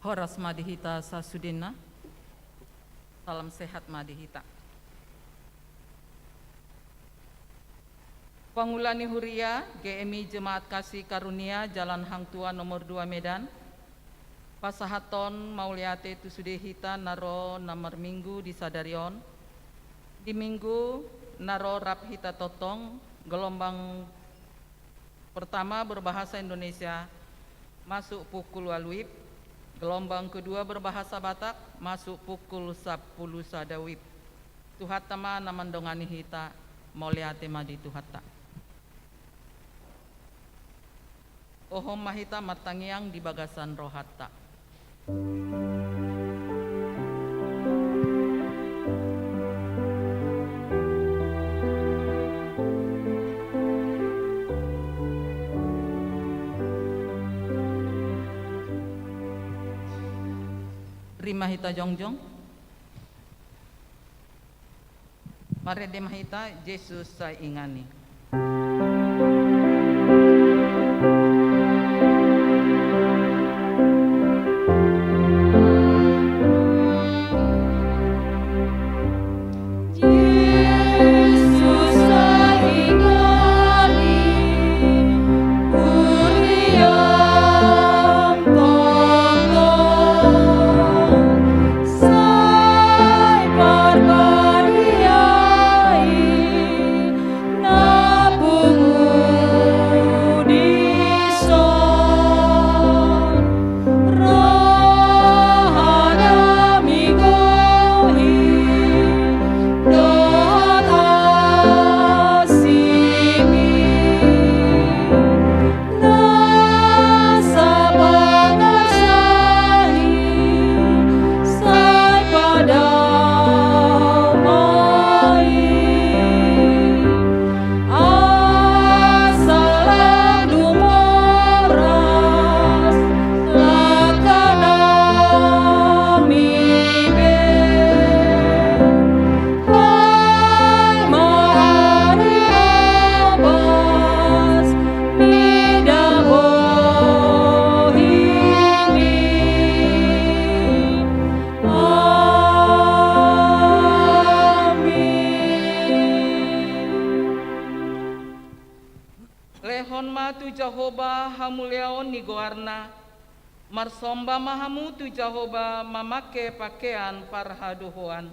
Horas Madihita Sasudina. Salam sehat Madihita. Pangulani Huria, GMI Jemaat Kasih Karunia, Jalan Hang Tua nomor 2 Medan. Pasahaton Mauliate Tusudehita naro nomor minggu di Sadarion. Di minggu naro Raphita Totong, gelombang pertama berbahasa Indonesia masuk pukul waluip. Gelombang kedua berbahasa Batak masuk pukul 10 sadawip. Tuhatama namandongani hita moliate madi tuhata. Ohom mahita matangiang di bagasan rohata. Mahita jongjong, mari de mahita Yesus sa ingani. Jehovah hamuliaon ni goarna, marsomba mahamu tu Jehovah mamake pakaian parhaduhoan.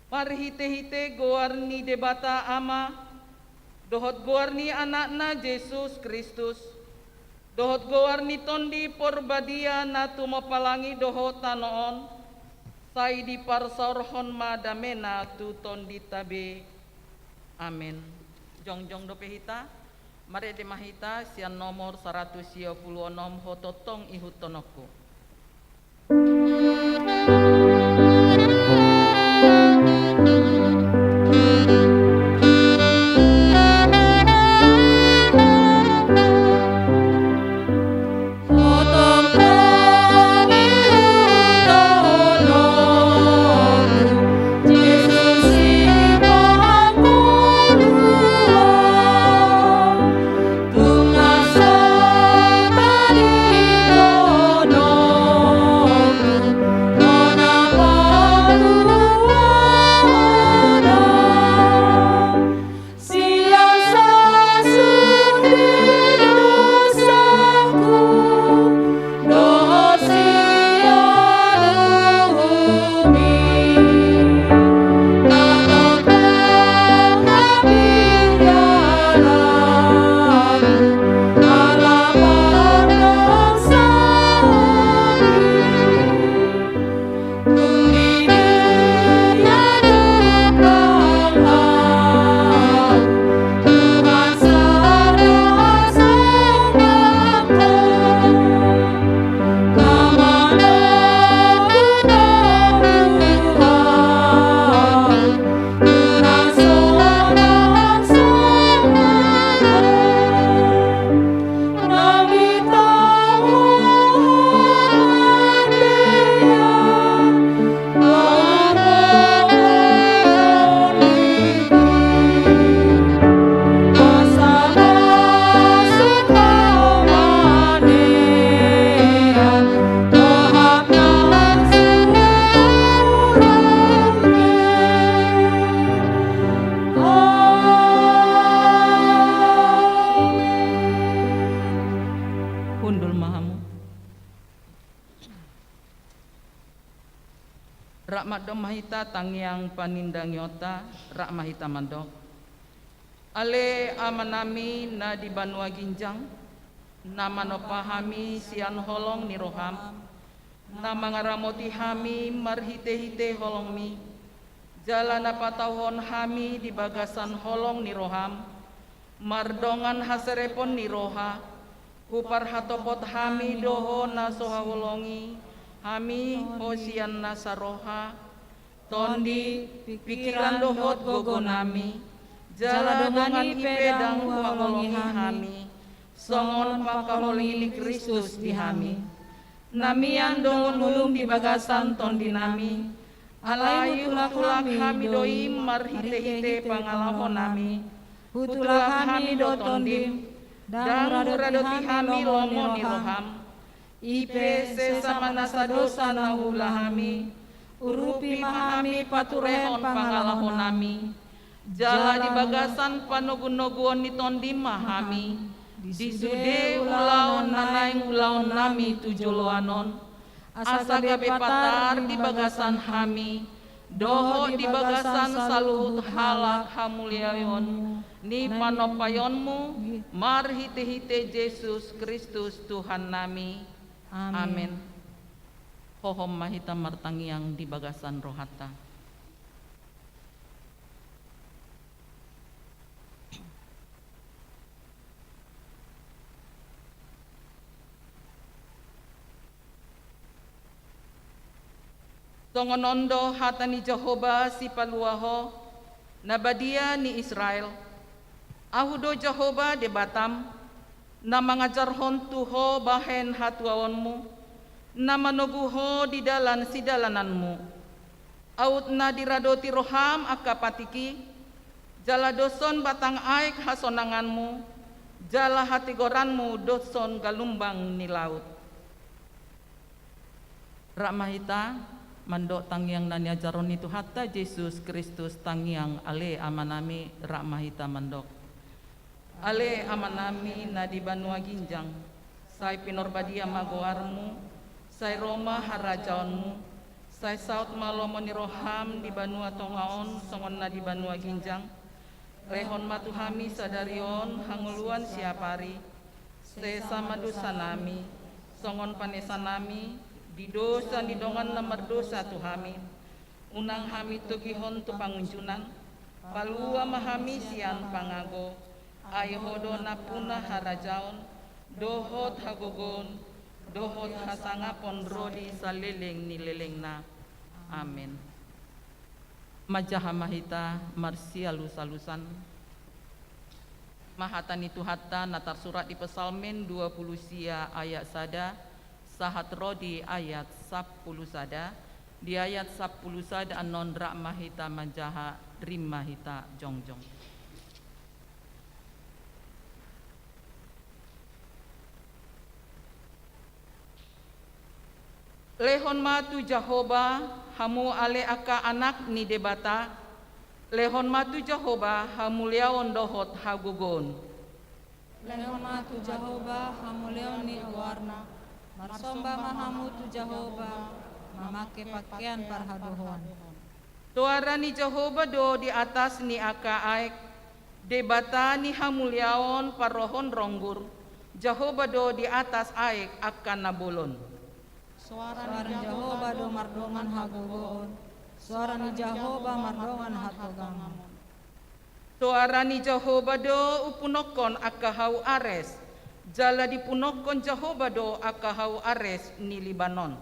Marhite-hite goarni debata ama, dohot goarni anakna Yesus Kristus, dohot goarni tondi porbadia natu mapalangi dohot tanoon, sai di parsorhon madamena tu tondi tabe. Amin. Jongjong dopehita. Mari de mahita sian nomor 126 hototong ihutonoko. No Rakmat domahita tangyang panindangyota rakmahita mandok. Ale amanami na di Banua Ginjang, na manopahami sian holong ni roham, na mangaramoti hami marhite-hite holong mi, jalan patauhon hami di bagasan holong ni roham, mardongan haserepon ni roha, hupar hatopot hami doho na soha holongi, hami hosian nasaroha, tondi pikiran dohot gogonami, jala dongan ipedang huangolongi hami, songon pakaholongi ni Kristus di hami, namian dongon ulung di bagasan tondi nami, alayu tulak hami doi marhite-hite pangalahon nami, hutulak hami do tondim, dan uradoti hami lomo ni roham, ipe sesama nasa dosa nahulahami, urupi mahami paturehon pangalahon nami, jala di bagasan panogun-noguon ni tondim mahami, disude ulaon nanaing ulaon nami tujuluanon, asa gabe patar di bagasan hami, doho di bagasan saluhut halak hamulyayon, ni panopayonmu marhite-hite Yesus Kristus Tuhan nami. Amin. Hohom mahita martangiang di bagasan rohata. Songonondo hata ni Jehovah si paluaho, nabadia ni Israel. Ahudo Jehovah de Batam, na mangajarhon tuho bahen hatuaonmu, na manoguho di dalan sidalananmu. Aut na diradoti roham akapatiki, jala doson batang aik hasonanganmu, jala hatigoranmu doson galumbang ni laut. Rakmahita mandok tangyang nanya jaron itu hatta Yesus Kristus tangyang ale amanami rakmahita mandok. Ale amanami na di Banua Ginjang, say pinorbadia magoarmu, say Roma harajaonmu, say saut malomo ni roham di Banua Tongaon, songon na di Banua Ginjang, rehon matuhami sadarion hanguluan siapari, se sama dosa nami, songon panesa nami, di dosa di dongan nomor dosa tuhami, unang hami tugihon tu pangunjunan, palua mahami sian pangago, ayhodo napuna harajaon, dohot hagogon, dohot hasangapon rodi saleleng ni lelengna. Amin. Majaha mahita marsia lusalusan. Mahatan itu hatta natar surat di Pesalmen 20 sia ayat sada, sahat rodi ayat 10 sada, di ayat 10 sada anon rakmahita majaha rimahita jongjong. Lehon matu Jehovah hamu ale aka anak ni debata, lehon matu Jehovah hamuliaon dohot hagugon. Lehon matu Jehovah hamuliaon ni awarna, marsomba mahamu tu Jehovah mamake pakaian parhadohon. Tuara ni Jehovah do di atas ni aka aek, debata ni hamuliaon parohon ronggur, Jehovah do di atas aek akan nabulon. Suara ni Jehovah do mardongan hagogoon, suara ni Jehovah mardongan hatogangan. Suara ni Jehovah do upunokon akahau ares, jala dipunokon Jehovah do akahau ares ni Libanon.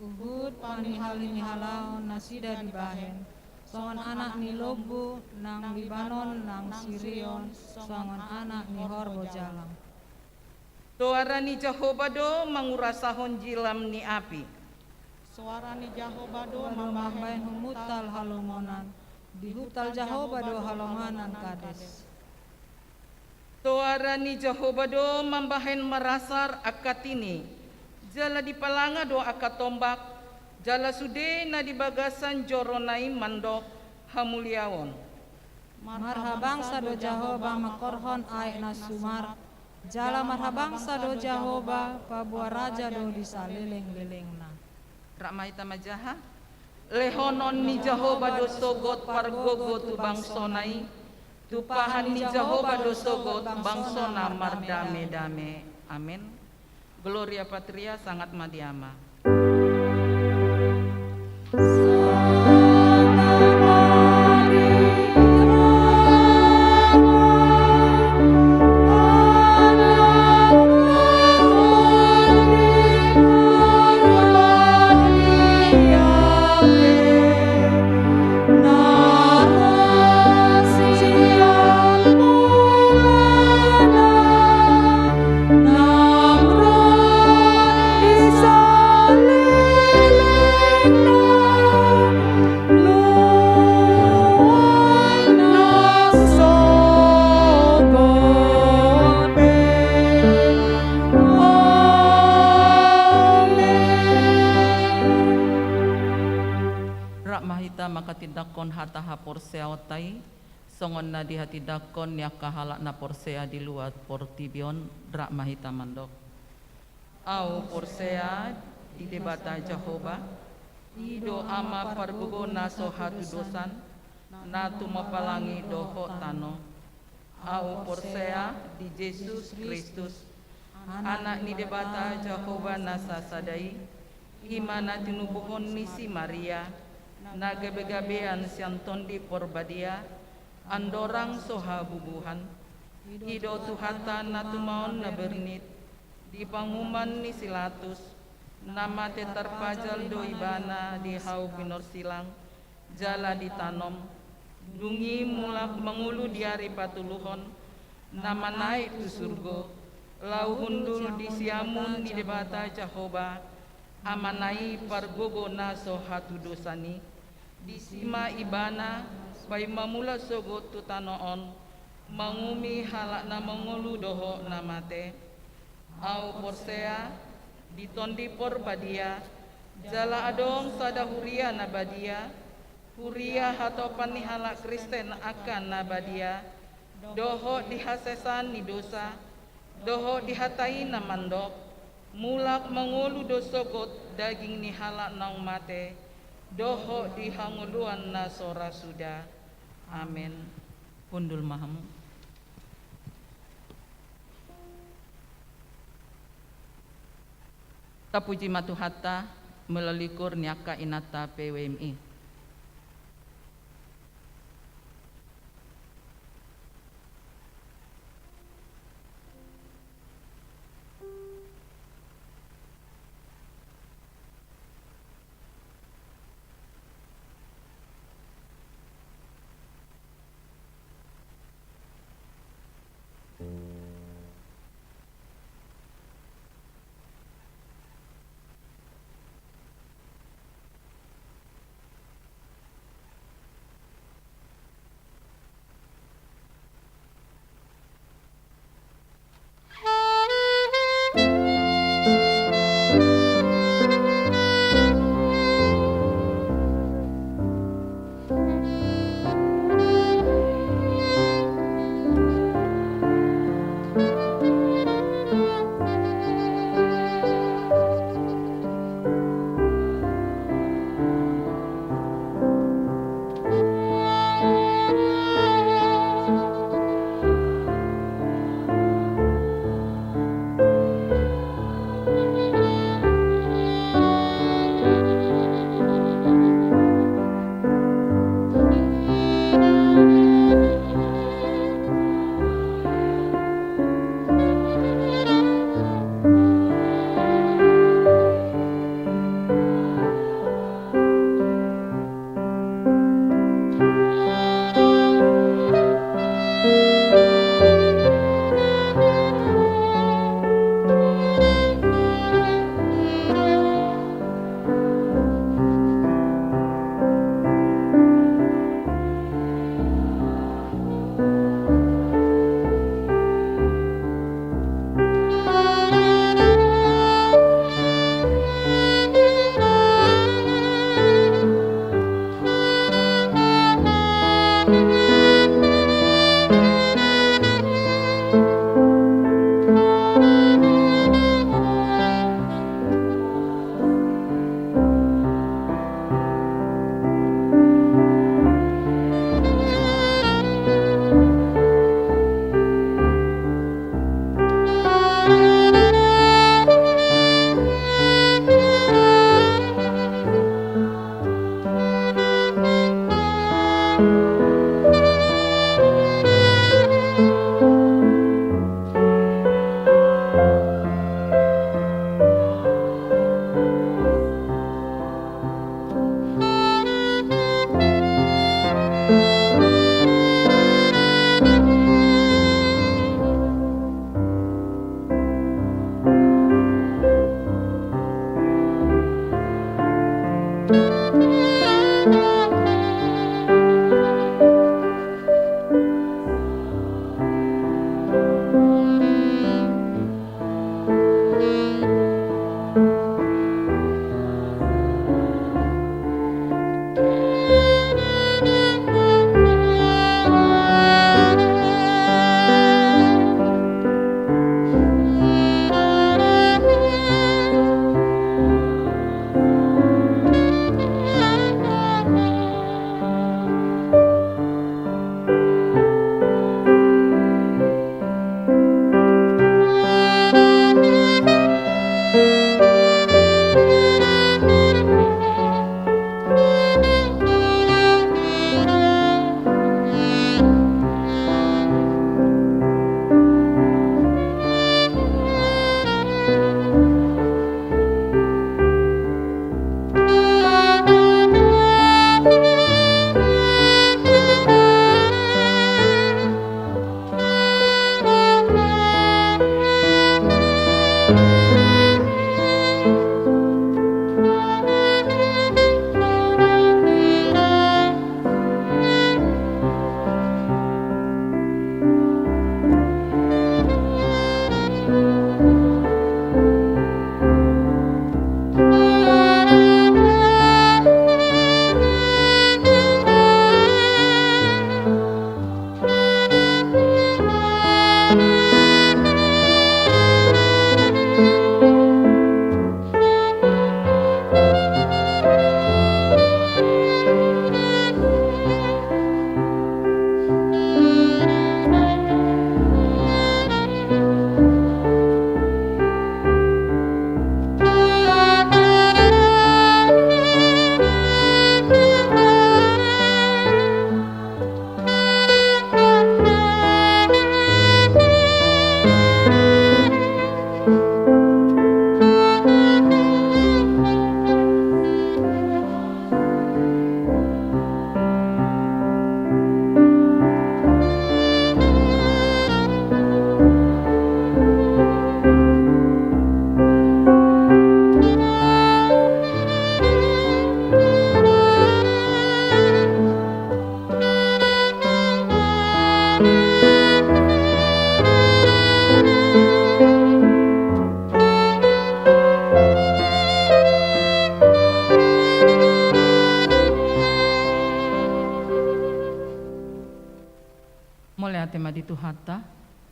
Uhud panihali ni halaon nasida di bahen, songon anak ni lobu nang Libanon nang Sirion, songon anak ni horbo jalang. Suara ni Jehovah do mangurasahon jilam ni api. Suara ni Jehovah do mambahen humutal halomonan, di hutal Jehovah do halonganan kades. Suara ni Jehovah do mambahen merasar akatini, jala di palanga do akatombak, jala sude na di bagasan joronai mandok hamuliaon. Marhabangsa do Jehovah makorhon aik na sumar, jala marhabangsa do Jehovah pabuah raja do di saleleng-lelengna. Rakmahita majaha, lehonon ni Jehovah dosogot pargogo tu bangsonai, tupahan ni Jehovah dosogot bangsona mardame-dame. Amin. Gloria Patria sangat madiama. Makatindakon hataha porsea otai songon na dihatidakon nya kahalak na porsea di luar portibion rak mahita mandok au porsea di debata Jehovah ido ama parbugo na sohatu dosan na tumapalangi doho tano au porsea di Yesus Kristus anak ni debata Jehovah nasa sadai imana tinubuhon ni si Maria na gabe-gabean sianton di porbadia andorang soha bubuhan hido tuhatan na tumaon na bernit di panguman ni silatus nama te terpajal do ibana di hau binor silang jala ditanom dungi mulak mengulu diari patuluhon nama naik tu surgo lau hundul di siamun di debata Jehovah amanai pargogo na sohatu dosani di sima ibana bai mamula sogot tutanoon mangumi halak na mengulu doho namate au porsea di tondi porbadia jala adong sada huria nabadia huria hatopan ni halak Kristen akan nabadia doho dihasesan ni dosa doho dihatai na mandok mulak mengulu dosogot daging ni halak nang mate doho dihanguluan na sora sudah. Amin. Pundul mahamu. Tapuji matuhata melalikur nyaka inata PWMI.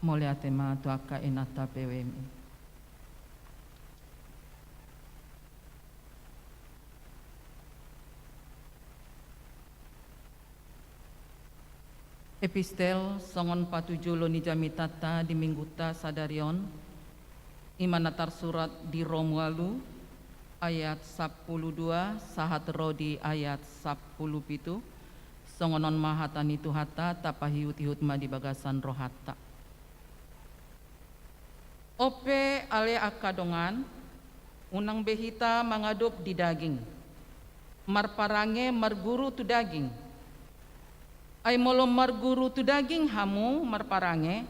Molia tema tuaka inata PWMI. Epistel songon patuju loni jamitata di mingguta sadarion imanatar surat di Romualu ayat 12 sahat rodi ayat 17 songonon mahatani tuhata tapahiyut-hiyut ma di bagasan rohata. Ope ale akadongan unang behita mangadop di daging marparange marguru tu daging ay molo marguru tu daging hamu marparange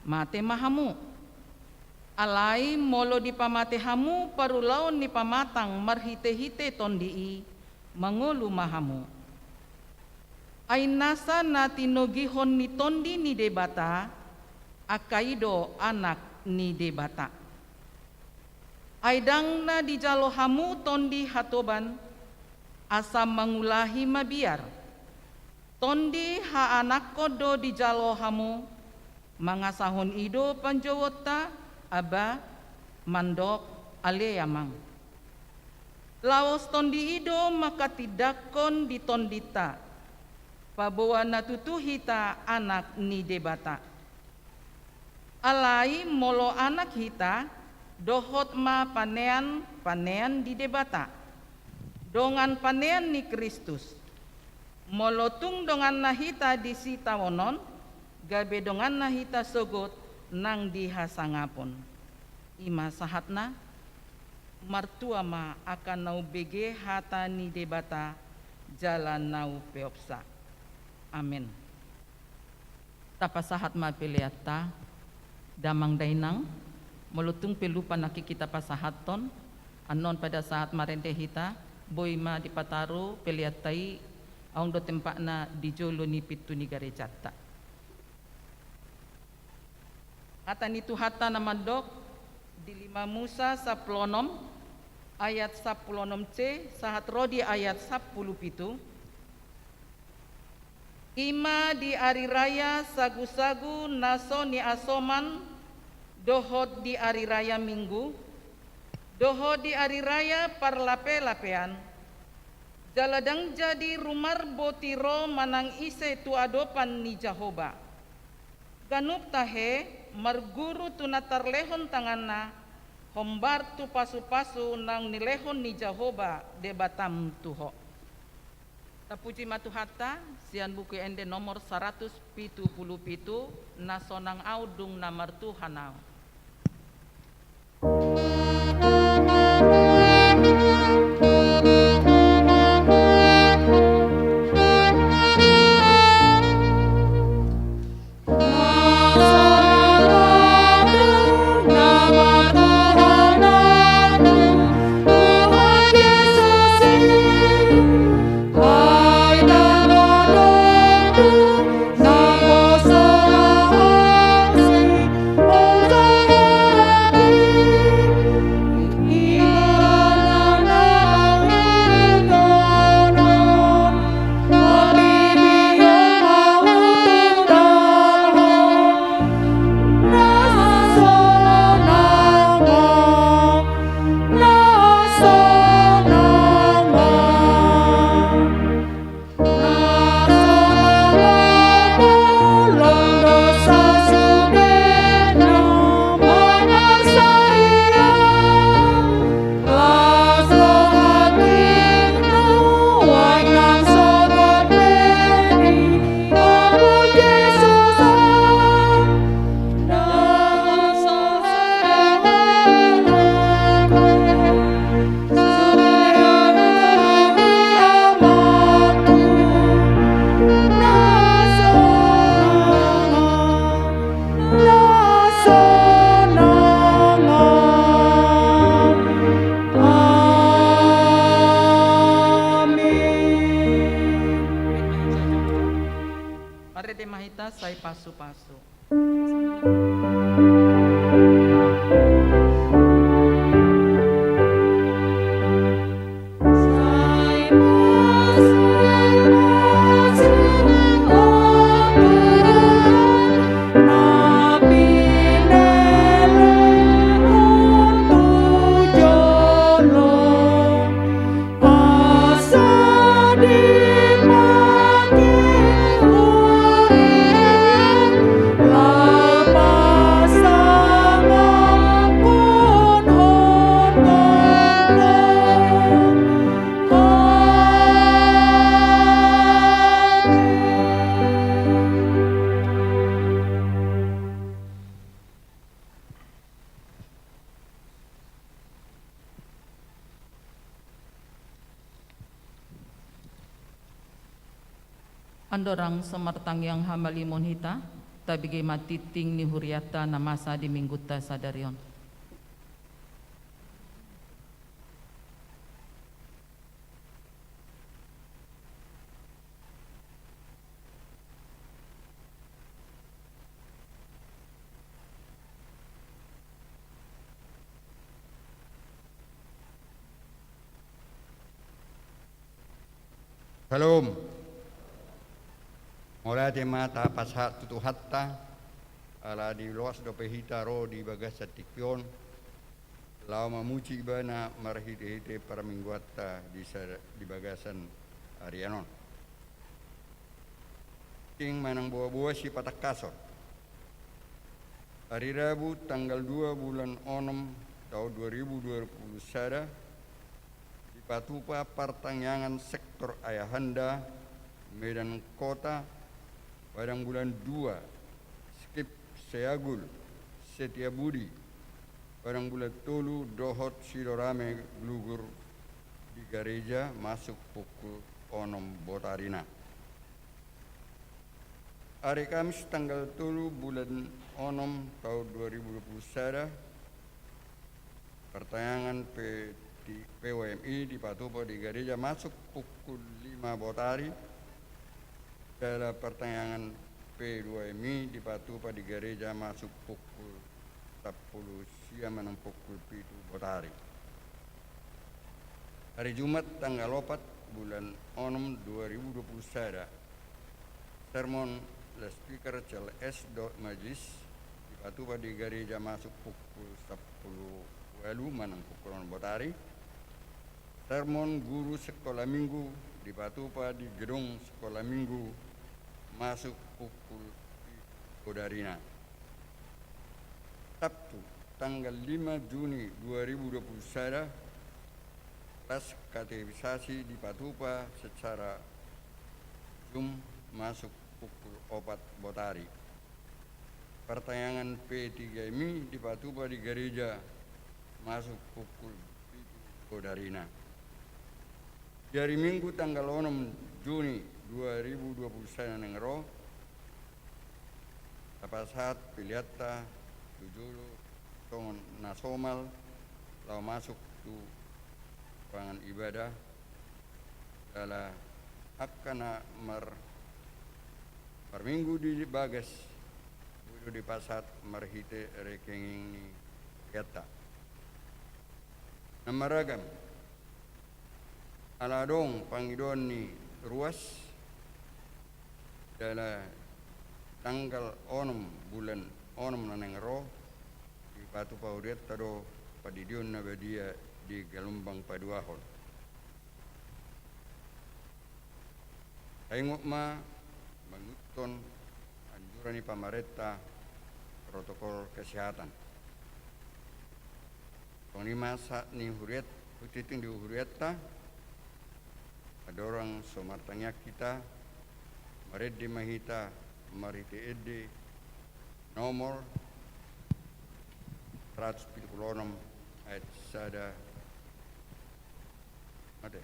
mate mahamu alai molo di pamate hamu parulaon ni pamatang marhite-hite tondii mangulu mahamu ay nasa natinogihon ni tondi ni debata akaido anak ni debata ay dang na di jalo hamu tondi hatoban asam mangulahi mabiar tondi ha anak kodo di jalo hamu mangasahon ido panjawota aba mandok aleyamang laos tondi ido maka tidakon di tondita pabawa natutuhita anak ni debata alai molo anak hita dohot ma panean di debata dongan panean ni Kristus molotung dongan nahita di sitawonon gabe dongan nahita sogot nang dihasangapon ima sahatna martua ma akan nau bege hata ni debata jalan nau peopsa amin. Tapa sahat ma peliata damang dainang melutung pelupa naki kita pasahaton anon pada saat marente hita boy ma dipataru peliatai aung do tempakna di jolo ni pitu ni garejata atan itu hata namandok di 5 Musa 10 ayat 10 C sahat rodi ayat 10 pitu ima di hari raya sagu-sagu naso ni asoman dohot di hari raya minggu dohot di hari raya parlape-lapean jaladang jadi rumar botiro manang ise tu adopan ni Jahoba ganup tahe marguru tu natar lehon tanganna hombar tu pasu-pasu nang nilehon ni Jahoba debatam tuho tapuji matuhata sian buku ende nomor 177 nasonang audung namar Tuhanau. Oh Andorang semertang yang hamalimon hita, tabige matiting ni huriata na masa di mingguta sadarion. Shalom. Mulai mata pasat tutu hatta ala di luas dope hita ro di bagasa tikion lau mamuci bana marhite-hite para mingguata di bagasan Arianon. King manang buah-buah si patak kasor. Hari Rabu tanggal 2 bulan Onom tahun 2020 sada Patupa pertanyaan sektor Ayahanda Medan Kota pada bulan 2 Skip Seagul Setiabudi pada bulan Tolu Dohot Sidorame Glugur di gereja masuk pukul 6 Botarina. Hari Kamis tanggal 3 bulan 6 tahun 2021 pertanyaan di PWMI di Patupo di gereja masuk pukul 5 Botari. Dalam pertanyaan P2MI di Patupo di gereja masuk pukul 10 siang menang pukul 7 Botari. Hari Jumat tanggal 4 bulan 6 2021 sermon the speaker CLS Majlis di Patupo di gereja masuk pukul 10 walu menang pukul 6 Botari. Sermon guru sekolah minggu di Patupa di gedung sekolah minggu masuk pukul Bodarina. Sabtu tanggal 5 Juni 2021 kelas kategorisasi di Patupa secara Zoom masuk pukul 4 Botari. Pertanyaan P3MI di Patupa di gereja masuk pukul 7 Bodarina. Di hari Minggu tanggal 6 Juni 2021 nengro saat piliata tujulu tongon nasomal lau masuk tu ruangan ibadah dalam hakana minggu di bagas budu di pasat marhite rekenging ni kata namaragam aladong pangidon ni ruas dalam tanggal 6 bulan 6 nanengro di Patupa Uriat tado padidion na badia di Galumbang Paduahon. Tengok menguton anjuran ni pamarenta protokol kesehatan. Kung ni masa ni huriat utiting di huriata ada orang somartanya kita maredi mahita marite ede nomor 176 ayat sada ada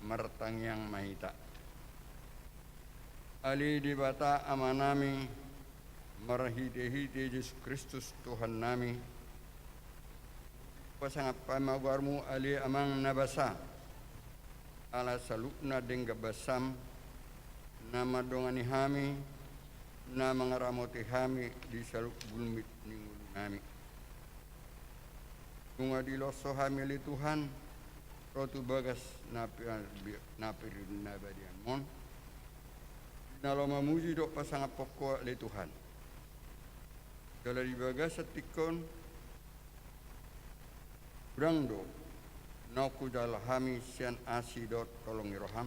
mertang yang mahita. Ali di bata amanami marhite-hite Yesus Kristus Tuhan nami. pasangap pamagarmu ali amang nabasa ala salukna dengga basam nama dongani hami na mangaramoti hami di saluk gulmit ningulu nami bunga di loso hami li Tuhan rotu bagas napir nabadian mon nalo mamuji dok pasangap pokok li Tuhan kalau di bagas setikon Brangdo, nauku dalhami sian asidot tolong iroham.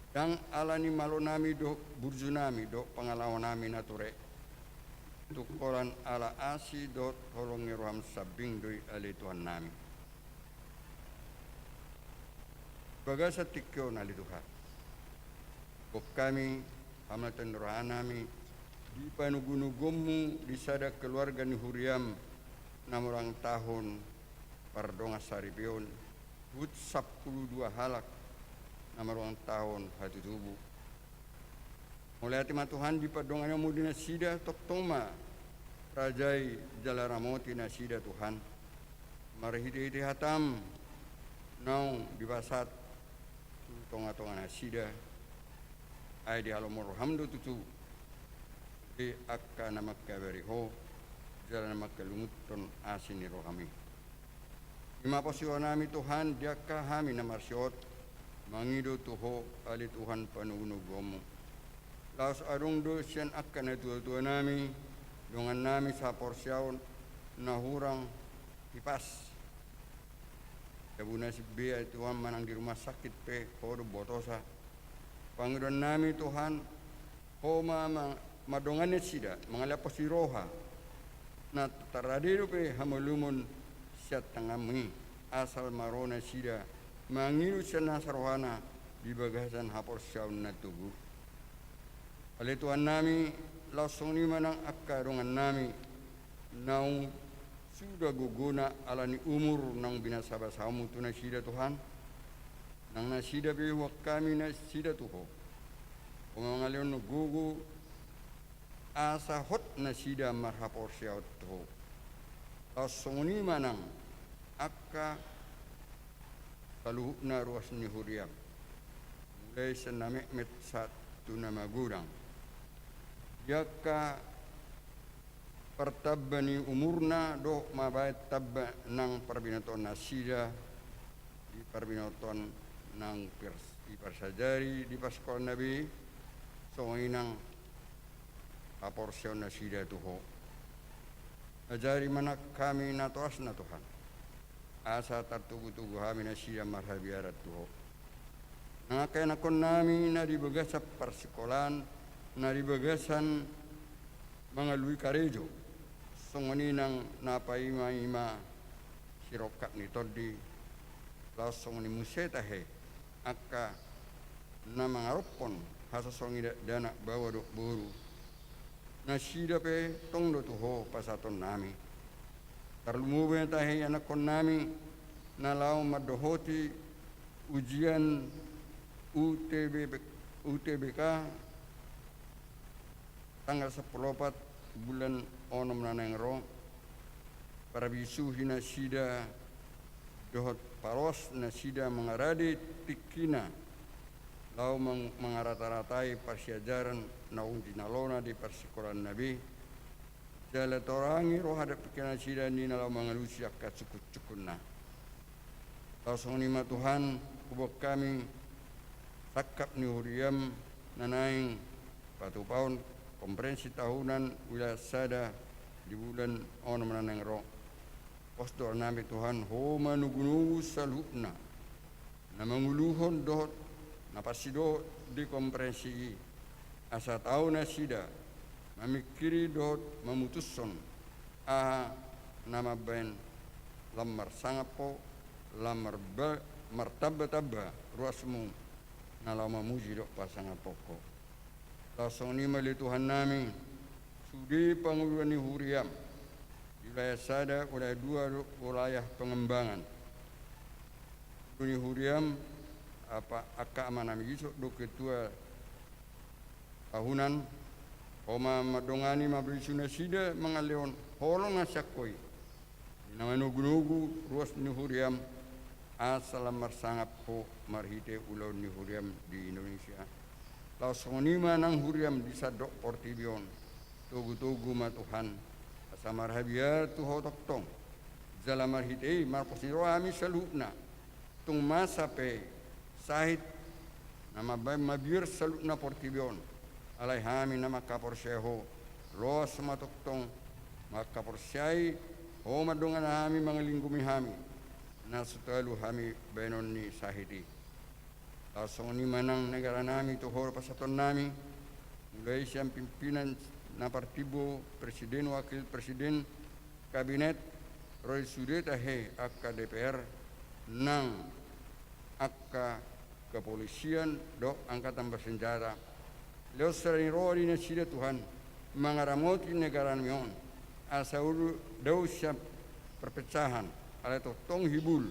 Dang alani malonami do burjunami do pengalaman nami nature. Tukoran ala asidot tolong iroham sabing doi ali Tuhan nami. Bagasa tikyo nali Tuhan. Bok kami hamatan rohanami di panugunugomu di sada keluarga ni Huriam 6 tahun pardonga saripion hut 12 halak 6 tahun hati tubuh mulai hati Tuhan di pardonganya mudina sida toktoma rajai jalaramoti nasida Tuhan marhiti hatam nau di basat tonga-tonga nasida ai di halomor hamdu tutu di akka nama kaberiho jalan makalunguton asini rohami. Ima posiwanami Tuhan diaka hami namarsiot mangido tuho ali Tuhan panugunugomu. Laos arung do sian akan tua nami dengan nami sa porsiaon nahurang hipas. Kabuna si bea Tuhan manang di rumah sakit pe kodo botosa. Panggilan nami Tuhan homa madongannya sida mengalap si roha. Na taradiru pe hamulumun siat tangami asal marona sida mangiru sana sarwana di bagasan hapor syaun na tugu. Oleh Tuhan nami langsung ni manang akarungan nami naung sudah guguna alani umur nang binasa basamu tu na sida Tuhan nang na sida pe wak kami na sida tuho. Pengalion gugu asa hot na sida marhapor siyaut to asunguni manang akka kalu na ruas ni Huriam mulai sename met satu nama gurang yaka pertabani umurna do mabait tabba nang perbinaton nasida di perbinaton nang di persajari di paskol nabi songinang aporsion nasida tuho. Ajari manak kami natoas na Tuhan. Asa tartugu-tugu kami nasida marhabiarat tuho. Nangakay nakon nami na dibagas sa persikolan, na dibagasan mga lui karejo. Sunguni nang napaima-ima sirokak ni Todi. Langsung ni musetahe. Aka na mga ropon hasasongi dana bawa dok buru. Nasida pe tong do tuho pasaton nami. Tarlumuwe tahi anak kon nami nalau madohoti ujian UTBK tanggal 14 bulan onom nanengro para bisu hina sida dohot paros nasida mengaradi tikina lau mengarata-ratai persiajaran naung dinalona di persikolan Nabi jala torangi roh hadap pikiran sida ni nalau mengalusi akat cukut-cukutna langsung nima Tuhan kubok kami sakap ni Huriam nanaing patu paun konferensi tahunan wilayah sada di bulan onom naneng roh postor nami Tuhan homa nugunugu salhukna na manguluhon dohot napasido di konferensi asa tahu nasida memikiri dot memutuskan nama ben lamar sangapo lamar martaba ruasmu nalama muji dok pasangan pokok langsung ni mali Tuhan nami sudi penguluan ni Huriam di wilayah sada wilayah 2 wilayah pengembangan ni Huriam apa akka amanami gisok do ketua tahunan Oma madongani mabrisuna sida mangaleon holong asakoi nugu ruas ni huriam asalam marsangap po marhite ulau ni huriam di Indonesia. Lau sonima nang huriam di sadok portibion tugu ma Tuhan asa marhabia tuho toktong jala marhite marposiro ami salutna tung masa pe sahit nama bay mabir salutna portibion alai hami nama kapor seho los matoktong makapor syai o madungan hami mangalingkumi hami na sutalu hami benon ni sahiti langsung ni manang negara nami tuhor pasaton nami mulai siyang pimpinan na partibo presiden wakil presiden kabinet roy sudet ahe akka DPR nang akka kepolisian do angkatan bersenjata leo sering rori na sida Tuhan mengaramoti negara mion asaulu dau siap perpecahan ala to tong hibul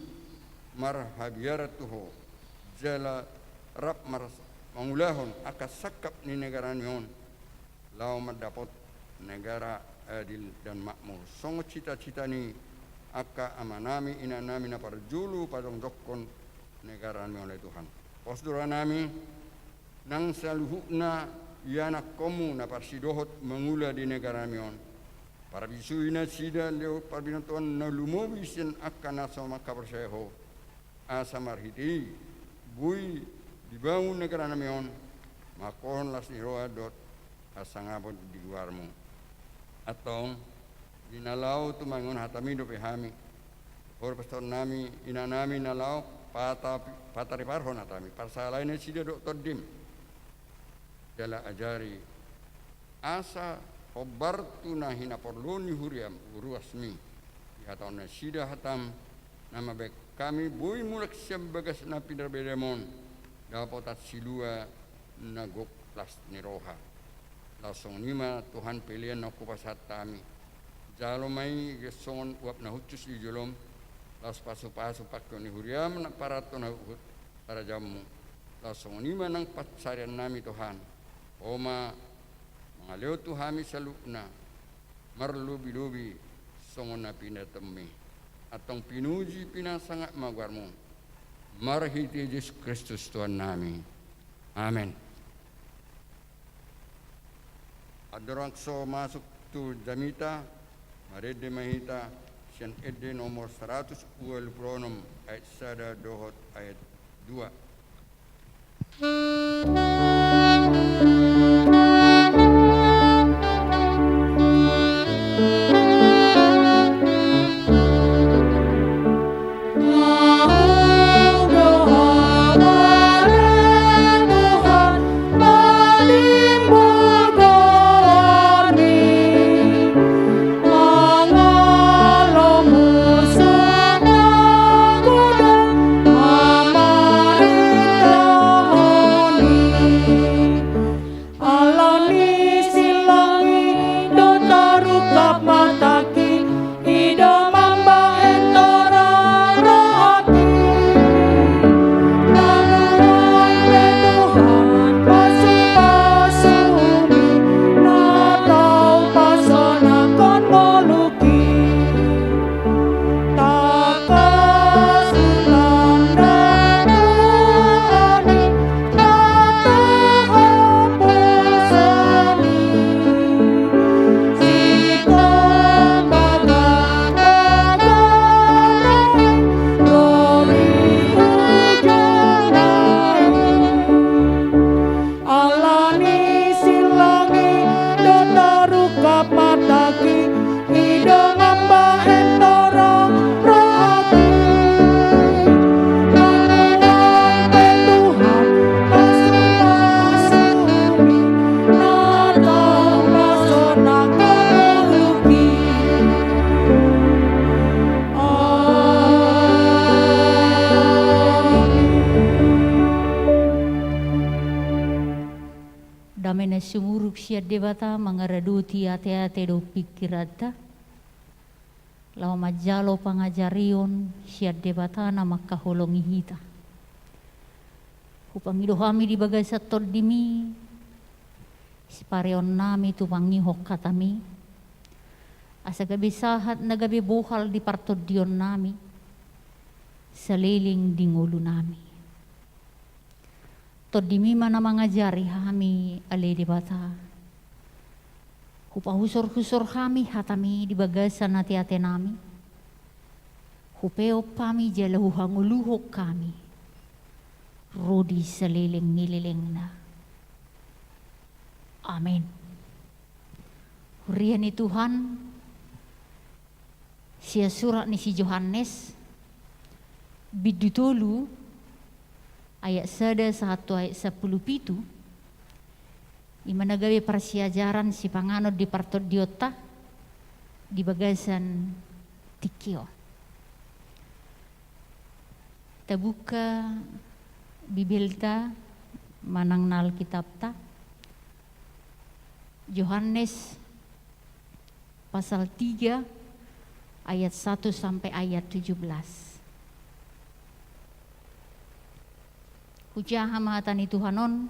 mar habiara tuho jala rap mar mangulahon aka sakap ni negara mion lau mendapat negara adil dan makmur songo cita-cita ni aka amanami inanami na parjulu padong dokon negara mion Tuhan posdura nami nang saluhukna yana komu na parsidohot mengula di negara mion para bisuina sida leo parbinatuan na lumobi sin akan asa makaperseho asa marhiti bui dibangun negara mion makon las niroa dot asangabot di luarmu atong dinalau tumangun hatami do pehami or pastor nami inanami nalau patari parhon hatami parsalaine sida dok todim jala ajari asa obartu na hinaporloni huriam uruasmi atau na sida hatam nama bek kami bui mulak siam bagas na pinarbedemon dapat silua na goplas niroha langsung nima Tuhan pilihan aku pasat kami jalo mai gesongon uap na hucus di jolom las pasu pakko ni huriam na parato na para jamu langsung nima nang patsarian nami Tuhan oma mangaleo Tuhami salukna marlubi-lubi songon na pinatemi atong pinuji pinasangat magwarmo marhiti Yesus Kristus Tuhan nami amin. Adorang so masuk tu jamita marede mahita sian ede nomor 126 ayat sada dohot ayat 2. Damena sumuruk siat debata mangaraduti ate-ate do pikirata. Lau majalo pangajarion siat debata nama kaholongi hita. Hupangido kami di bagai sator dimi. Sipareon nami tu pangihok katami. asa gabi sahat na gabi buhal di partodion nami, saliling di ngulo nami. Todimi mana mangajari kami ali di bata. Hupahusor-husor kami hatami di bagasan hati-hati nami. Hupeo pami jalahu hanguluhok kami. Rodi saliling nililing na. Amin. Hurian ni Tuhan, siya surat ni si Yohanes, bidutolu, ayat 1 ayat 17, imanagawi persiajaran si panganod di partodiota, di bagasan tikio. Tabuka Bibilta manang nal kitab ta. Yohanes pasal 3 ayat 1 sampai ayat 17. Hujaha mahatani Tuhanon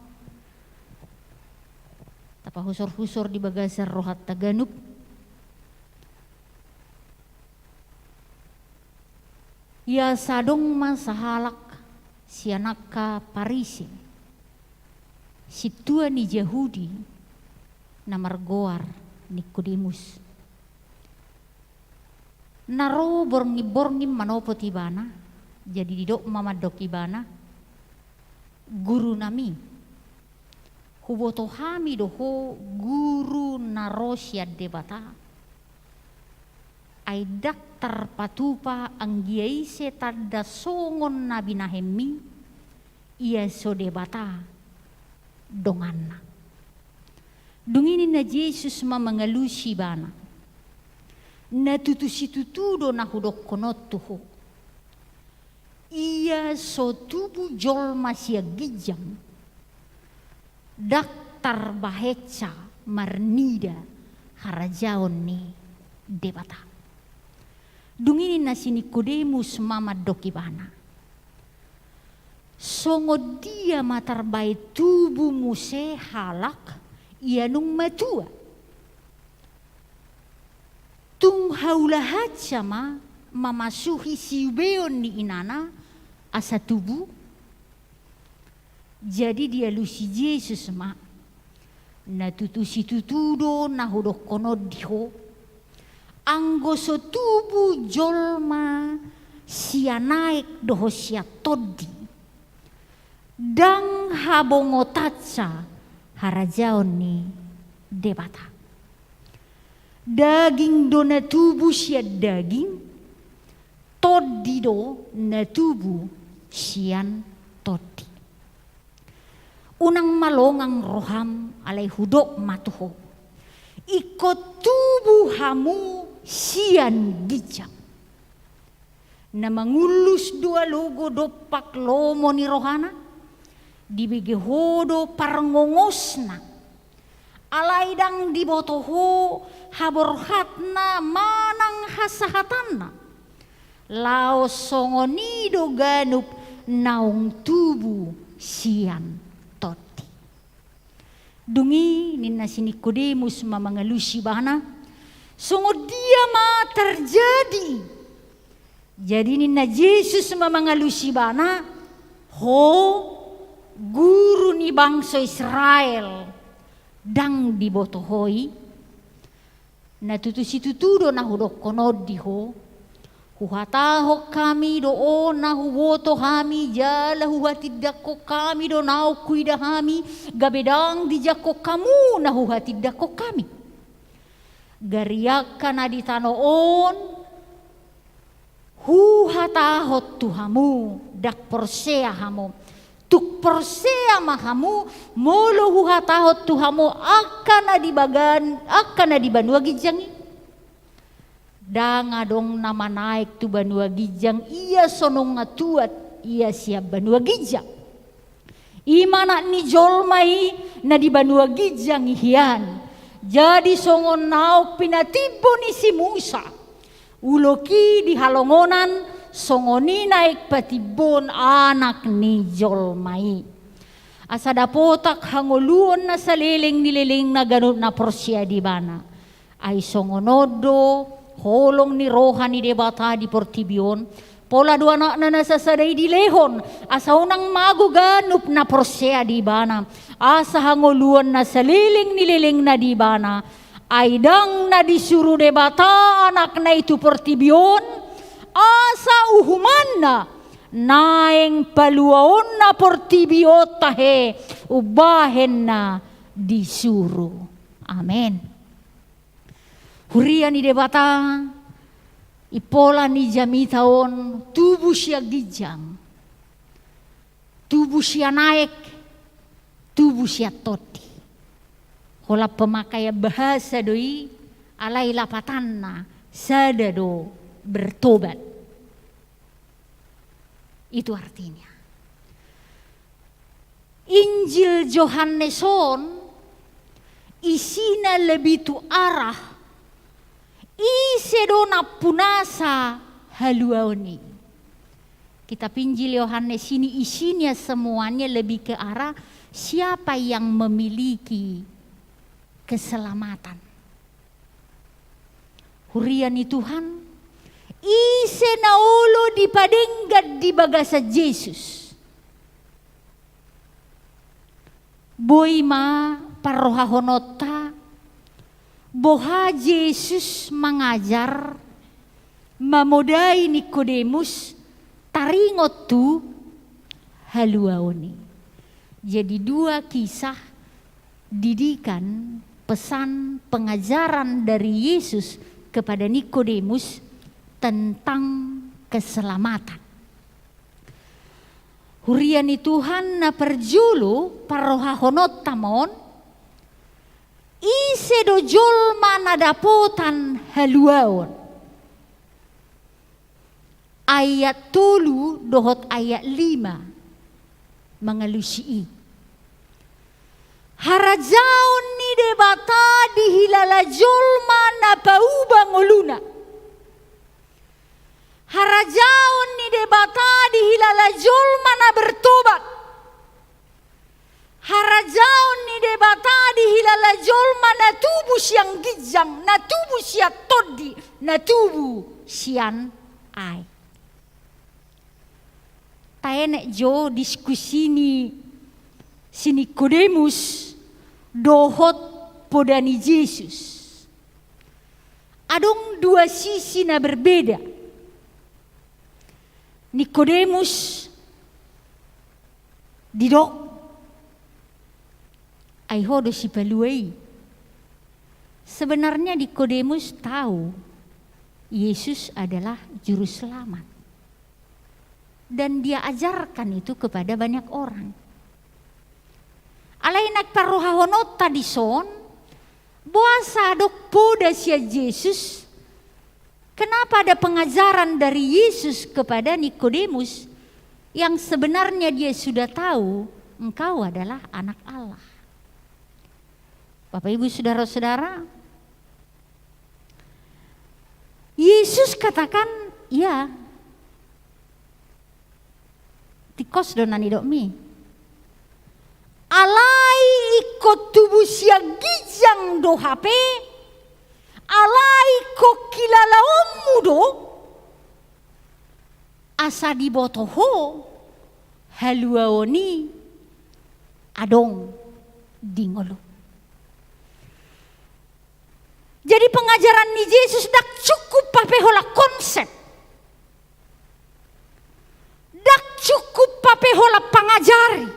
tapa husor-husor di bagasar rohat taganup. Ya sadong masahalak sianaka Parisi si tua ni Yahudi namargoar Nikodemus. Naro borngi manopo tibana, jadi didok mamadok ibana, guru nami. Huboto hami doho guru naro siad debata. Ay daktar patupa ang giyay se tada songon na binahemi, iya so debata donganna. Dunginin na Jesus mamangalusi bana. Natutusitutudo na hudok konot tuho. Iya so tubu jol masya gijam. Daktar baheca marnida harajaon ni debata. Dunginin na si Nikodemus mamadoki bana. Songo dia matarbay tubu muse halak iya nung matua. Tung haulahat sama mamasuhi siubeon ni inana asa tubuh. Jadi dia lusi Yesus ma natutusi tutudo nahudok konod diho. Anggo so tubuh jolma sia naik doho sia todi. Dang habongotatsa harajaon ni debata. Daging do na tubuh siya daging, todi do na tubuh siyan todi. Unang malongang roham alay hudok matuho. Ikot tubuh hamu siyan gijam. Na mangulus dua logo dopak lomo ni rohana, dibigehodo parngongosna. Alaidang dibotoho haborhatna manang hasahatanna. Laos songonido ganup naung tubuh sian toti. Dungi nina si Nikodemus mamangalusi bana. Songo dia ma terjadi. Jadi nina Yesus mamangalusi bana. Ho guru ni bangsa Israel. Dang dibotohoi natutusitutudo na hudok konod diho huhatahok kami do na huwoto hami jala huhatidako kami do nao kuida hami gabedang dijako kamu na huhatidako kami gariaka na ditanoon huhatahot tuhamu dak porsea hamu tuk persea mahamu molo huhatahot tuhamu akan na dibanua gijangi. Danga dong nama naik tu banua gijang iya sonong ngatuat iya siap banua gijang. Imana ni jolmai na di banua gijang hian. Jadi songon nau pinatibo ni si Musa. Uloki di halongonan songoni naik patibon anak ni jolmai. Asa dapotak hanguluon na saliling nililing na ganun na prosya di bana. Ai songonodo holong ni rohani debata di portibion. Pola dua anak na nasasadai di lehon. Asa unang maguganup na porsea di bana. Asa hangoluan na saliling nililing na di bana. Aidang na disuruh debata anak na itu portibion. Asa uhuman na. Naeng paluaon na portibio tahe. Ubahen na disuruh. Amen. Huria ni debata. Ipola ni jamitaon. Tubuh siya gijang. Tubuh siya naik. Tubuh siya toti. Hola pemakaian bahasa doi. Alai lapatanna. Sadado bertobat. Itu artinya. Injil Yohaneson isina lebih tu arah isedona punasa haluaoni. Kitab Injil Yohanes ini isinya semuanya lebih ke arah siapa yang memiliki keselamatan. Huriani Tuhan ise naulo dipadenggat di bagasa Yesus. Boima paroha honota boha Yesus mengajar mamodai Nikodemus taringot tu haluaoni. Jadi dua kisah didikan pesan pengajaran dari Yesus kepada Nikodemus tentang keselamatan. Huriani Tuhan na perjulu parohahonot tamon ise dojol mana dapotan haluaon. Ayat 3 dohot ayat 5 mengalusii. Harajaon ni debata dihilala jolma na paubang uluna. Harajaon ni debata dihilala jolma na bertobat. Harajaon ni debata dihilala jolma na tubuh siang gijang, na tubuh siang todi, na tubuh siang ai. Taenek jo diskusi ni si Nikodemus dohot podani Yesus. Adong dua sisi na berbeda. Nikodemus didok aihodo si paluai. Sebenarnya Nikodemus tahu Yesus adalah juru selamat. Dan dia ajarkan itu kepada banyak orang. Alainak parohahonot tadison buasa dok poda sia Yesus. Kenapa ada pengajaran dari Yesus kepada Nikodemus yang sebenarnya dia sudah tahu engkau adalah anak Allah. Bapak Ibu saudara-saudara, Yesus katakan, ya, tikos donani dokmi. Alai ikut tubuh siang gijang do HP. Alai ko kilala mudo asa dibotoho haluaoni adong dingolo. Jadi pengajaran ni Yesus dak cukup papehola konsep. Dak cukup papehola pangajari.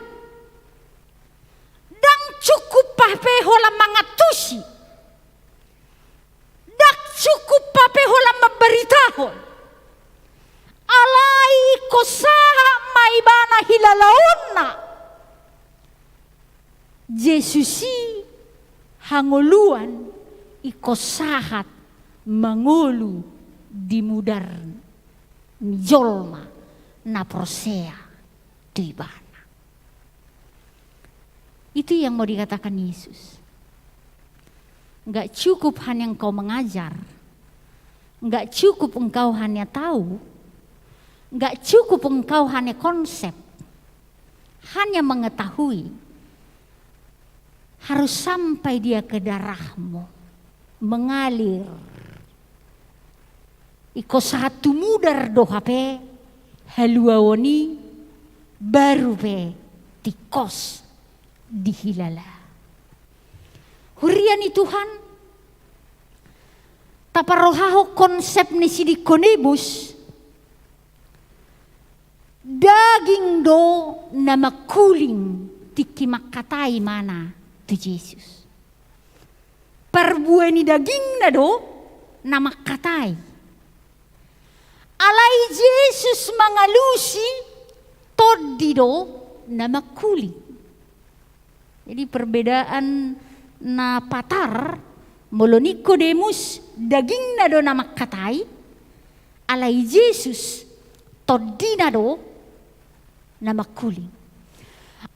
Dak cukup papehola mangatusi. Dak cukup papehola memberitahon. Alai kosaha maibana hilalaonna. Yesusi hangoluan ikosahat mangulu di mudar jolma na prosea tuibana. Itu yang mau dikatakan Yesus. Enggak cukup hanya engkau mengajar. Enggak cukup engkau hanya tahu. Enggak cukup engkau hanya konsep. Hanya mengetahui. Harus sampai dia ke darahmu. mengalir. Iko satu mudar do hape haluawoni baru pe tikos dihilala. Huriani Tuhan taparohaho konsep ni Nikodemos daging do na makuling tiki makatai mana tu Yesus. Perbueni daging na do na makatai. Alai Yesus mangalusi todi do na makuling. Jadi perbedaan na patar molo Nikodemos daging na do na makatai. Alai Yesus todi na do na makuling.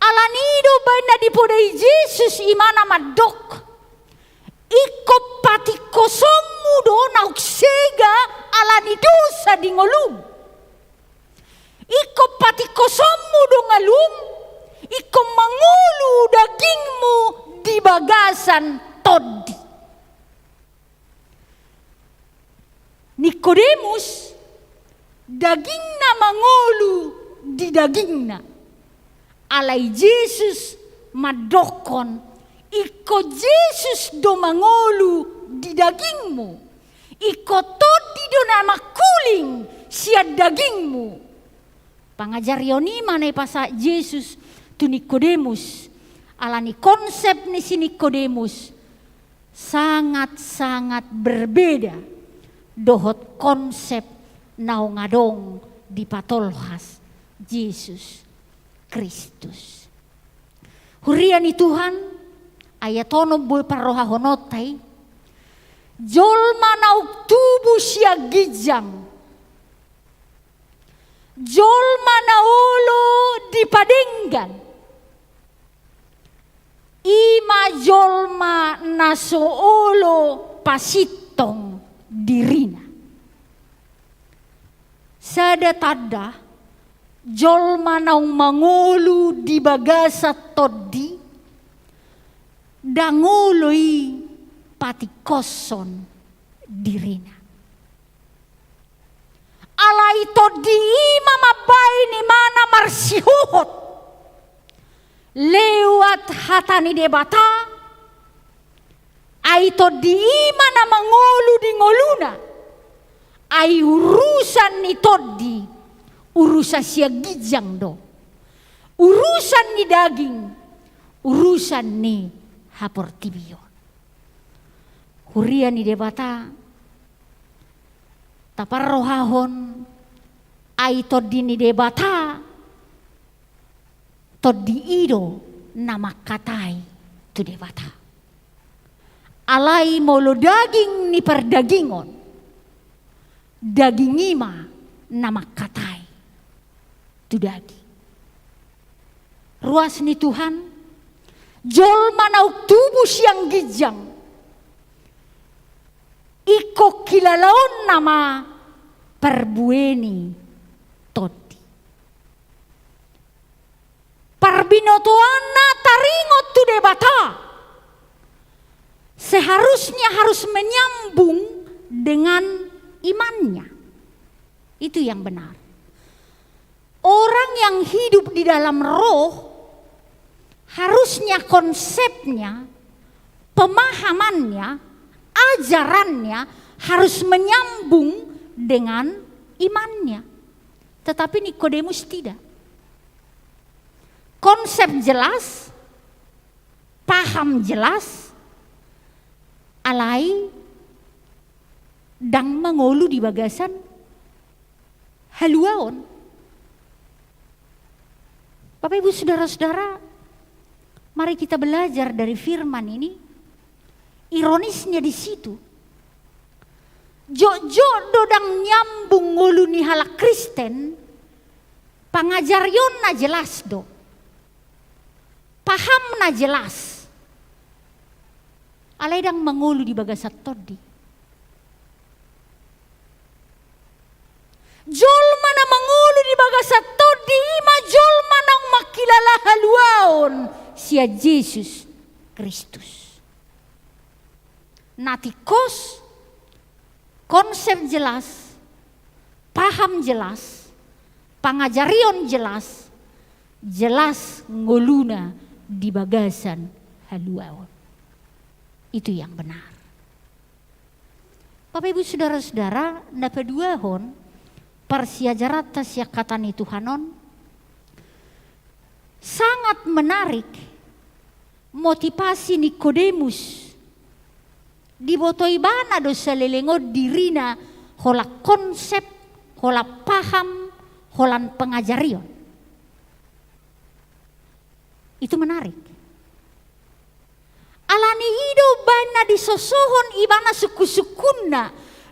Alanido ba na di po day Jesus imana madok. Iko pati kosomu do na uksega alani dosa di ngolum. Iko pati kosomu do ngalum. Iko mangulu dagingmu di bagasan todi. Nikodemos dagingna mangulu di dagingna. Alai Yesus madokon, iko Yesus do mangolu di dagingmu, iko todi do na makuling sia dagingmu. Pangajar yoni mana pasa Yesus tu Nikodemos, alani konsep ni si Nikodemos sangat-sangat berbeda dohot konsep naungadong di patolhas Yesus Kristus. Huriani Tuhan ayatono boy paroha honotai jolma nauk tubuh sia gijang jolma naolo dipadenggan ima jolma nasoolo pasitong dirina sada tada jolma naung mangolu di bagasa todi dangoloi pati koson dirina. Alai todi ima mabai ni mana marsihuhot lewat hatani debata ai todi ima na mangolu di ngoluna ai urusan ni todi urusan sia gijang do. Urusan ni daging. Urusan ni haportibion. Huria ni debata. Taparrohahon. Ay todi ni debata. Todi ido namakatay tu debata. Alay molo daging ni perdagingon. Daging ima namakatay. Daging. Ruas ni Tuhan, jolma nauk tubuh siang gijang. Iko kilalaon nama perbueni todi. Parbinotoana taringot tu debata. Seharusnya harus menyambung dengan imannya. Itu yang benar. Orang yang hidup di dalam roh harusnya konsepnya, pemahamannya, ajarannya harus menyambung dengan imannya. Tetapi Nikodemos tidak. Konsep jelas, paham jelas, alai dang mengolu di bagasan haluaon. Bapak Ibu Saudara-saudara, mari kita belajar dari firman ini. Ironisnya di situ. Jojo dodang nyambung ngulu ni halak Kristen, pangajar yon na jelas do. Paham na jelas. Alai dang mengulu di bagasat todi. Jolma na mangulu di bagasat todi ima jolma nang makilala haluaon sia Yesus Kristus. natikos, konsep jelas, paham jelas, pangajarion jelas, jelas ngoluna di bagasan haluaon. Itu yang benar. Bapak Ibu Saudara-saudara, napa dua hon persiajaran tasyakatan itu hanon sangat menarik. Motivasi Nikodemus dibotoi bana dosa lelengo dirina hola konsep, hola paham, holan pengajarion. Itu menarik. Alani ido bana disosohon ibana suku-sukunna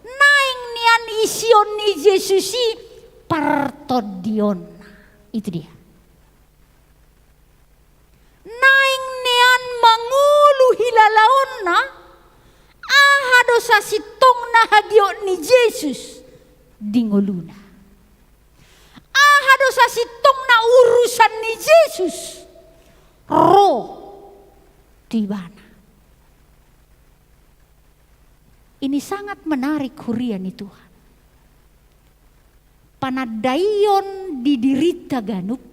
naing nian ision ni Yesusi partodion. Itu dia. Naing nian mangulu hilalaonna aha dosa sitong na hagio ni Yesus dingoluna. Aha dosa sitong na urusan ni Yesus roh tibana. Ini sangat menarik hurian Tuhan. Panadayon didirita ganuk.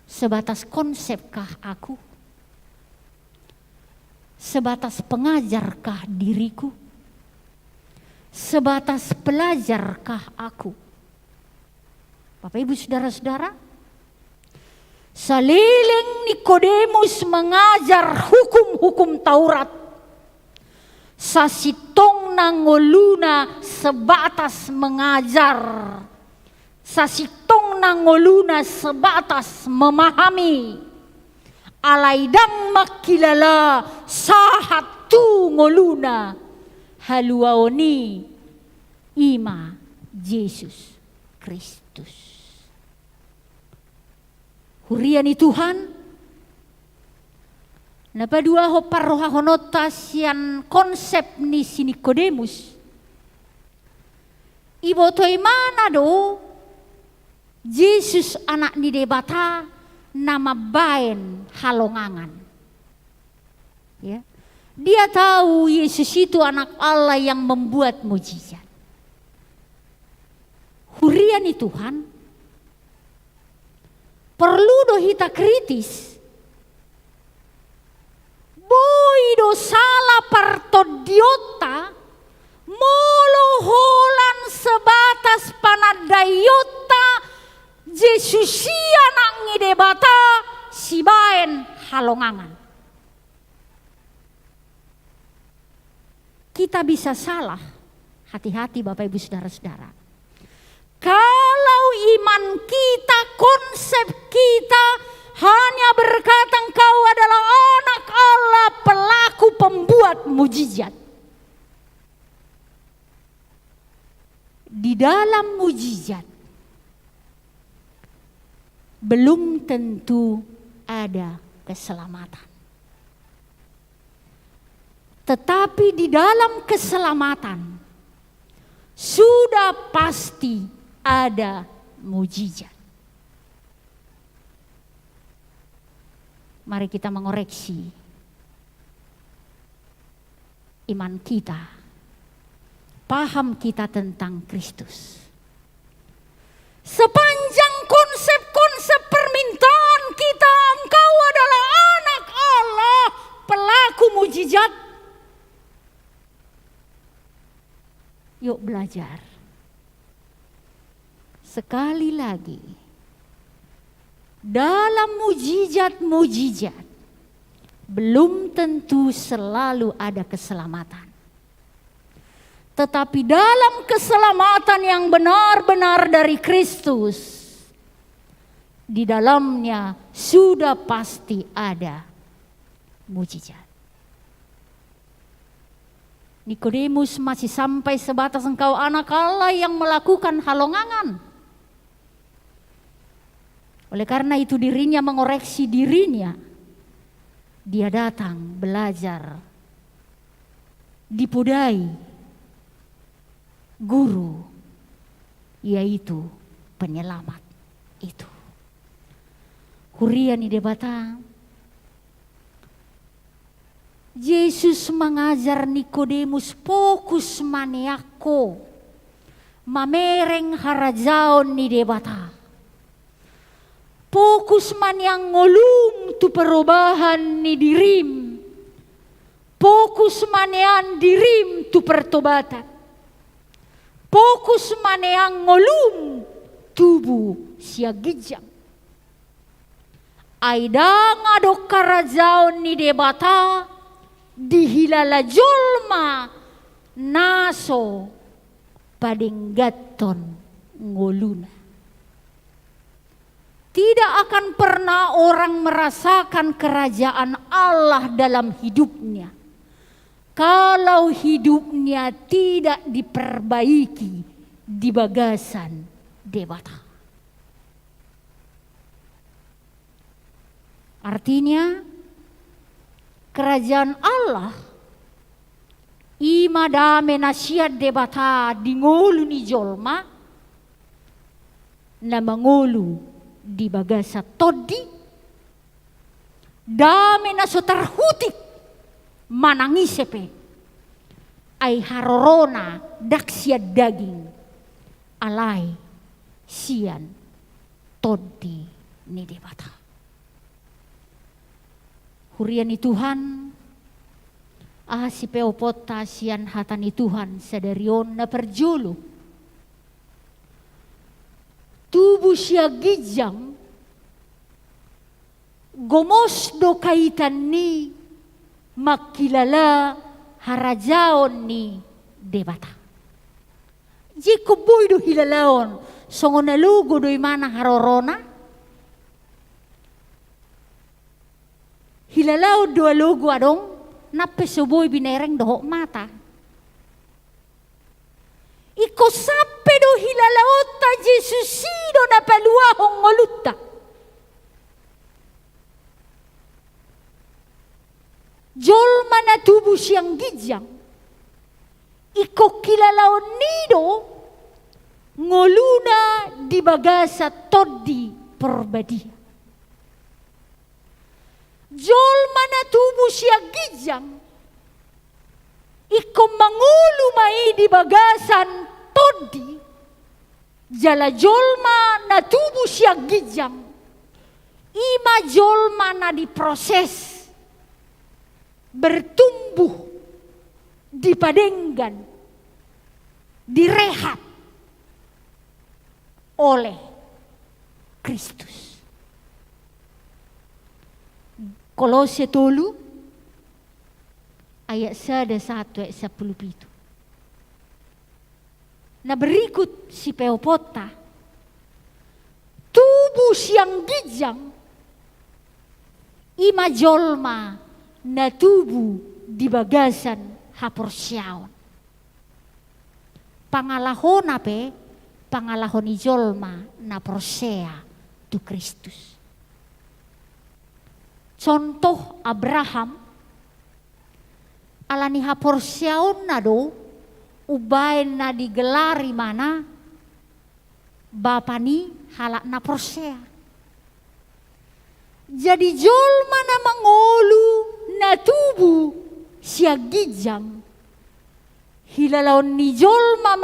Sebatas konsepkah aku? Sebatas pengajarkah diriku? Sebatas pelajarkah aku? Bapak Ibu Saudara-saudara, saliling Nikodemus mengajar hukum-hukum Taurat. Sasitong nangoluna sebatas mengajar. Sasitong nangoluna sebatas memahami. Alaidang makilala sahatu ngoluna haluaoni ima Yesus Kristus. Huriani Tuhan. Napa dua ho parroha honotas yang konsep ni si Nikodemus. Ibotoi mana do Yesus anak ni debata nama baen halongangan. Ya. Dia tahu Yesus itu anak Allah yang membuat mujizat. Huriani Tuhan. Perlu do hita kritis. Boido salah partodiota moloholan sebatas panadayota Jesusia nang ngidebata sibaen halongangan. Kita bisa salah, hati-hati Bapak Ibu Saudara-saudara. Kalau iman kita, konsep kita hanya berkata engkau adalah anak Allah, pelaku pembuat mujizat. Di dalam mujizat belum tentu ada keselamatan. Tetapi di dalam keselamatan sudah pasti ada mujizat. Mari kita mengoreksi iman kita, paham kita tentang Kristus. Sepanjang konsep-konsep permintaan kita, engkau adalah anak Allah, pelaku mujizat. Yuk belajar. Sekali lagi, dalam mujizat-mujizat belum tentu selalu ada keselamatan. Tetapi dalam keselamatan yang benar-benar dari Kristus, di dalamnya sudah pasti ada mujizat. Nikodemus masih sampai sebatas engkau anak Allah yang melakukan halongangan. Oleh karena itu dirinya mengoreksi dirinya. Dia datang belajar, dipudai guru, yaitu penyelamat itu. Hurian di debata Yesus mengajar Nikodemus fokus maniako mamereng harajaon ni debata. Fokus maniang ngolum tu perubahan ni dirim. Fokus manian dirim tu pertobatan. Fokus maniang ngolum tubuh siagijang. Aida ngadok karajaon ni debata dihilala jolma naso padinggaton ngoluna. Tidak akan pernah orang merasakan kerajaan Allah dalam hidupnya kalau hidupnya tidak diperbaiki di bagasan debata. Artinya kerajaan Allah ima dame nasihat debata di ngolu ni jolma na mangolu di bagasa todi dame na so terhutik manangisepe ay harorona daksia daging alay sian todi ni debata. Hurian ni Tuhan si peopota sian hatan ni Tuhan sadarion na perjulu tubuh siya gijang gomos do kaitan ni makilala harajaon ni debata. Jiko boy do hilalaon songon nalugo do imana harorona hilalao do alugo adong nape soboy binereng dohok mata. Iko sape do hilalaota Jesus sido na paluahong ngoluta. Jolma na tubuh siyang gijang. Iko kilalaon nido ngoluna di bagasa todi perbadia. Jolma na tubuh siyang gijang. Iko mangulu mai di bagasan todi jala jolma na tubuh siya gijang ima jolma na diproses bertumbuh dipadenggan direhat oleh Kristus. Kolose 3 ayat 1 ayat 10. Nah berikut si peopota tubuh siang gijang ima jolma na tubuh di bagasan haporsyaon. Pangalahon ape pangalahon ni jolma na porsea tu Kristus. Contoh Abraham alani haporsyaon na do ubain na digelari mana bapa ni halak na porsea. Jadi jolma na mangolu na tubuh siya gijang hilalaon ni jolma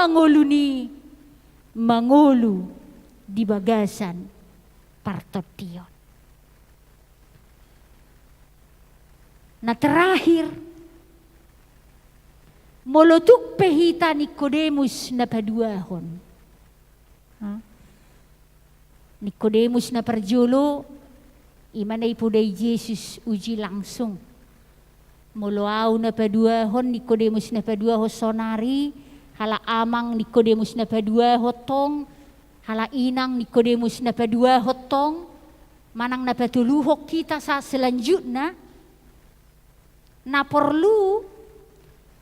mangolu di bagasan partotion. Na terakhir molotuk pehita Nikodemus na paduahon. Nikodemus na perjolo imanay puday Jesus uji langsung. Moloaw na paduahon Nikodemus na paduaho sonari hala amang Nikodemus na paduaho tong hala inang Nikodemus na paduaho tong manang na patuluhok kita sa selanjutnya na perlu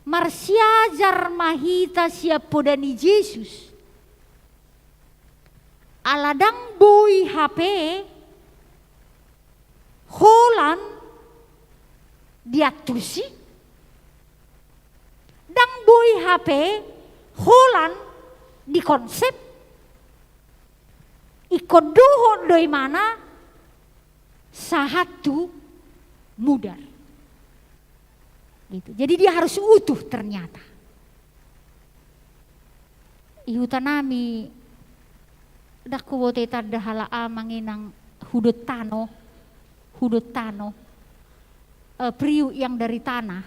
marsiajar mahita siap podani Yesus. Aladang boy HP holan diatusi. Dang boy HP holan di konsep. Ikodoho doi mana sahatu mudar. Gitu. Jadi dia harus utuh ternyata. Ihutanami daku bote tada hala amanginang hudut tano, priu yang dari tanah.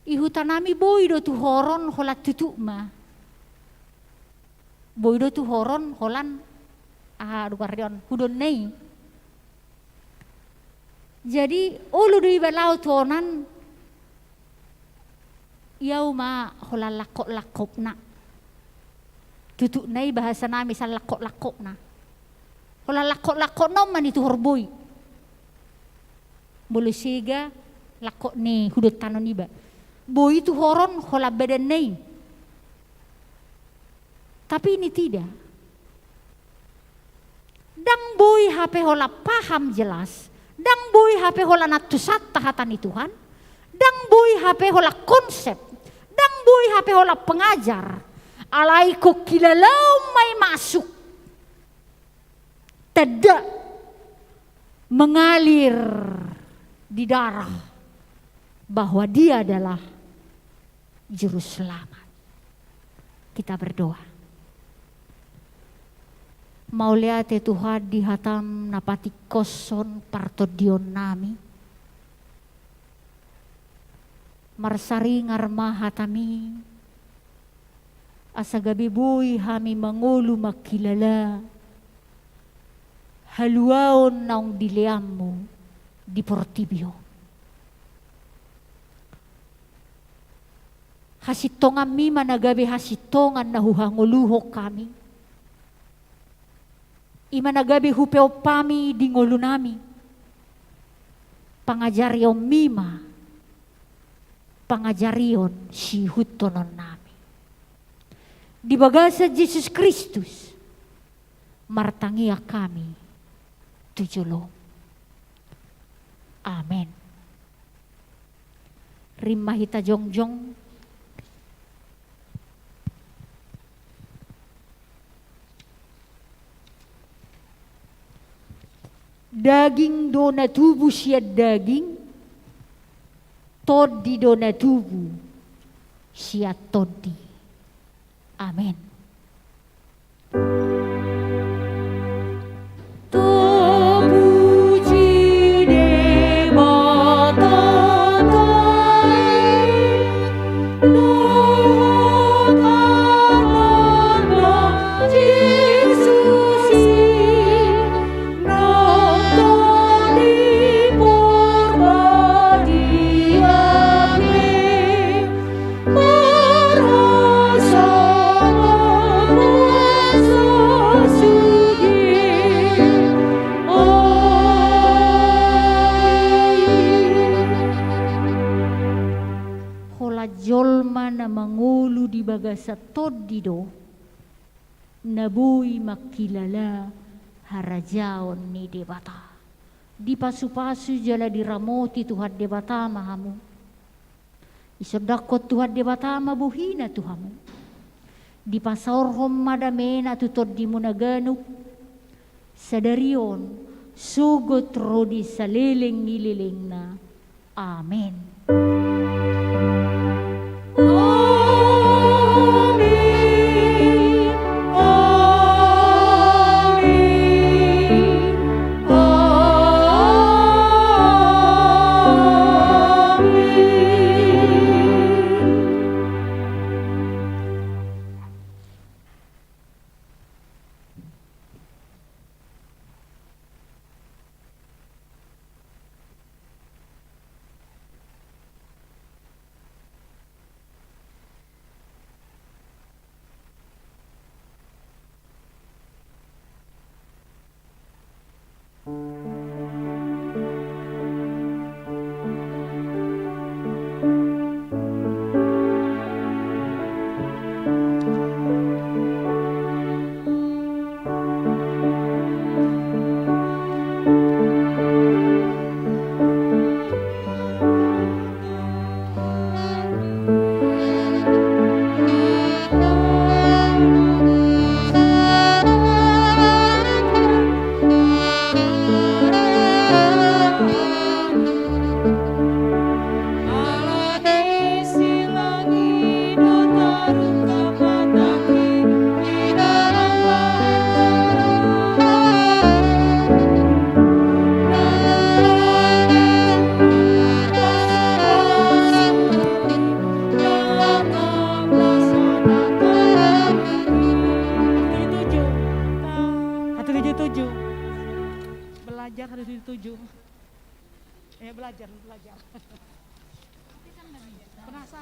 Ihutanami boido tu horon holat tutuk ma. Boido tu horon holan dukardion hudon nei. Jadi ulu di balau tonan yau ma hola lakok na. Tutuk nei bahasa nami sal lakok na. Hola lakok nom man itu horboy. Bolu siga lakok ni hudut tanon iba. Boy itu horon hola badan nei. Tapi ini tidak. Dang boy HP hola paham jelas. Dang boy HP hola natusat tahatan Tuhan. Dang boy HP hola konsep. Dang boy HP hola pengajar. Alaiku kilalau mai masuk. Tidak mengalir di darah bahwa dia adalah juru selamat. Kita berdoa. Mau lihat Tuhan di hatam napati koson partodion nami. Marsari ngarma hatami. Asa gabi buy hami mangulu makilala. Haluaon naong diliammu di Portibio. Hasitongan mi managabi hasitongan na huhanguluho kami. Imanagabi hupeo pami di ngulu nami. Pangajarion mima. Pangajarion si hutonon nami. Di bagasa Yesus Kristus. Martangia kami. Tujulong. Amen. Rimah hita jongjong. Daging dona tubuh sia daging, todi dona tubuh sia todi. Amin. Bagasa todido nabui makilala harajaon ni debata di pasu-pasu jala diramoti Tuhan debata mahamu isodakot Tuhan debata mabuhina Tuhamu di pasaorhom madamena tutod di munaganuk sadarion sugot rodi saleleng nilileng na. Amen. belajar harus dituju. Ya belajar. Penasaran.